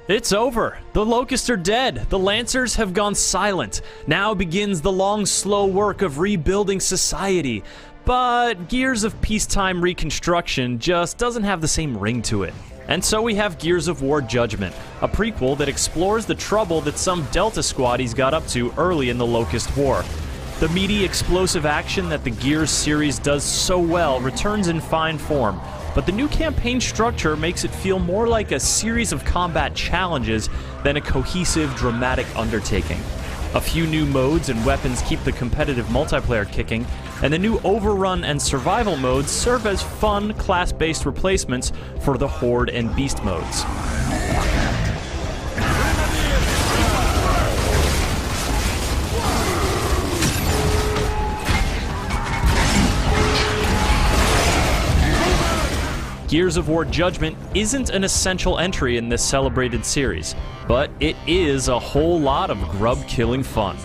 It's over. The Locusts are dead. The Lancers have gone silent. Now begins the long, slow work of rebuilding society. But Gears of Peacetime Reconstruction just doesn't have the same ring to it. And so we have Gears of War Judgment, a prequel that explores the trouble that some Delta squaddies got up to early in the Locust War. The meaty, explosive action that the Gears series does so well returns in fine form, but the new campaign structure makes it feel more like a series of combat challenges than a cohesive, dramatic undertaking. A few new modes and weapons keep the competitive multiplayer kicking, and the new Overrun and Survival modes serve as fun, class-based replacements for the Horde and Beast modes. Gears of War Judgment isn't an essential entry in this celebrated series, but it is a whole lot of grub-killing fun.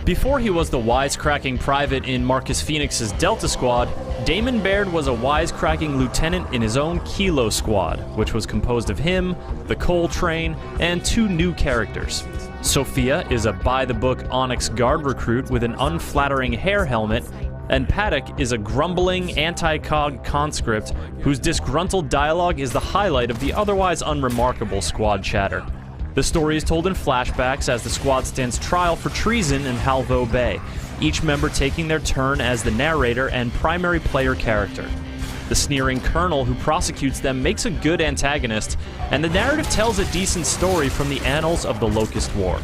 Before he was the wisecracking private in Marcus Phoenix's Delta Squad, Damon Baird was a wisecracking lieutenant in his own Kilo Squad, which was composed of him, the Cole Train, and two new characters. Sophia is a by-the-book Onyx Guard recruit with an unflattering hair helmet, and Paddock is a grumbling, anti-cog conscript whose disgruntled dialogue is the highlight of the otherwise unremarkable squad chatter. The story is told in flashbacks as the squad stands trial for treason in Halvo Bay, each member taking their turn as the narrator and primary player character. The sneering colonel who prosecutes them makes a good antagonist, and the narrative tells a decent story from the annals of the Locust War.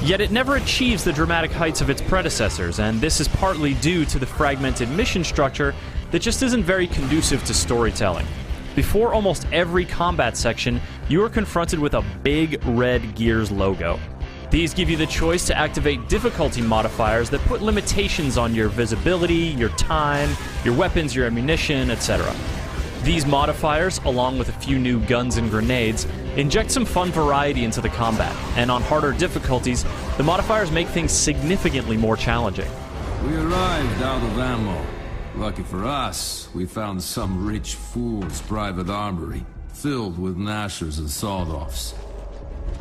Yet it never achieves the dramatic heights of its predecessors, and this is partly due to the fragmented mission structure that just isn't very conducive to storytelling. Before almost every combat section, you are confronted with a big red Gears logo. These give you the choice to activate difficulty modifiers that put limitations on your visibility, your time, your weapons, your ammunition, etc. These modifiers, along with a few new guns and grenades, inject some fun variety into the combat, and on harder difficulties, the modifiers make things significantly more challenging. We arrived out of ammo. Lucky for us, we found some rich fool's private armory, filled with Nashers and sawed-offs.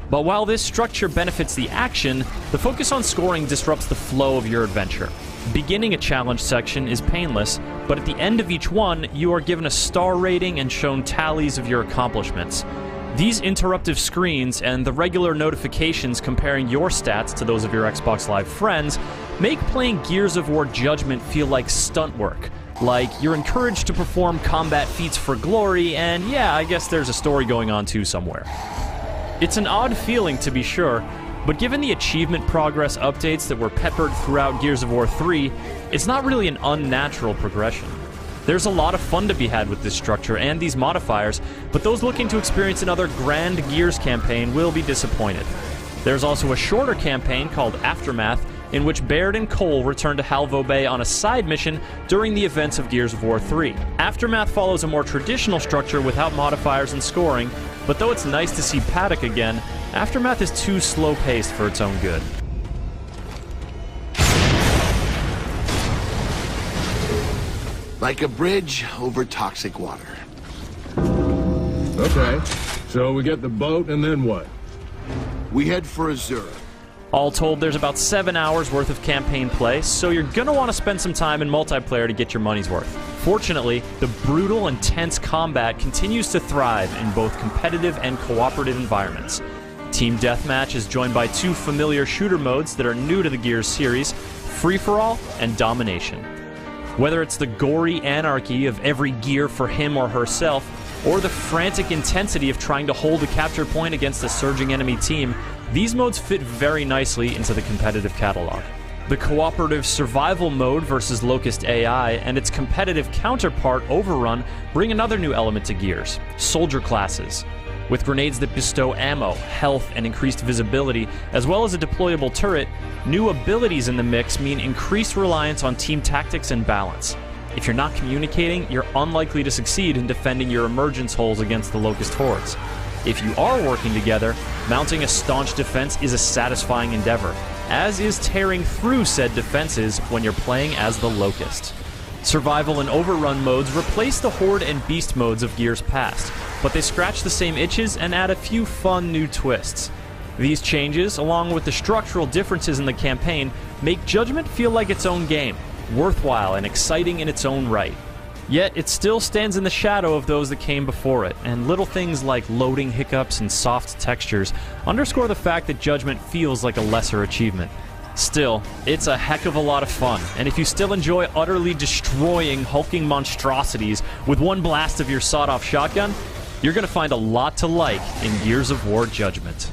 But while this structure benefits the action, the focus on scoring disrupts the flow of your adventure. Beginning a challenge section is painless, but at the end of each one, you are given a star rating and shown tallies of your accomplishments. These interruptive screens and the regular notifications comparing your stats to those of your Xbox Live friends make playing Gears of War Judgment feel like stunt work. Like, you're encouraged to perform combat feats for glory, and yeah, I guess there's a story going on too somewhere. It's an odd feeling, to be sure, but given the achievement progress updates that were peppered throughout Gears of War 3, it's not really an unnatural progression. There's a lot of fun to be had with this structure and these modifiers, but those looking to experience another grand Gears campaign will be disappointed. There's also a shorter campaign called Aftermath, in which Baird and Cole return to Halvo Bay on a side mission during the events of Gears of War 3. Aftermath follows a more traditional structure without modifiers and scoring, but though it's nice to see Paddock again, Aftermath is too slow-paced for its own good. Like a bridge over toxic water. Okay, so we get the boat and then what? We head for Azura. All told, there's about 7 hours worth of campaign play, so you're gonna want to spend some time in multiplayer to get your money's worth. Fortunately, the brutal, intense combat continues to thrive in both competitive and cooperative environments. Team Deathmatch is joined by two familiar shooter modes that are new to the Gears series, Free-for-All and Domination. Whether it's the gory anarchy of every gear for him or herself, or the frantic intensity of trying to hold a capture point against a surging enemy team, these modes fit very nicely into the competitive catalog. The cooperative survival mode versus Locust AI and its competitive counterpart Overrun bring another new element to Gears, soldier classes. With grenades that bestow ammo, health, and increased visibility, as well as a deployable turret, new abilities in the mix mean increased reliance on team tactics and balance. If you're not communicating, you're unlikely to succeed in defending your emergence holes against the Locust hordes. If you are working together, mounting a staunch defense is a satisfying endeavor. as is tearing through said defenses when you're playing as the Locust. Survival and Overrun modes replace the Horde and Beast modes of years past, but they scratch the same itches and add a few fun new twists. These changes, along with the structural differences in the campaign, make Judgment feel like its own game, worthwhile and exciting in its own right. Yet, it still stands in the shadow of those that came before it, and little things like loading hiccups and soft textures underscore the fact that Judgment feels like a lesser achievement. Still, it's a heck of a lot of fun, and if you still enjoy utterly destroying hulking monstrosities with one blast of your sawed-off shotgun, you're going to find a lot to like in Gears of War Judgment.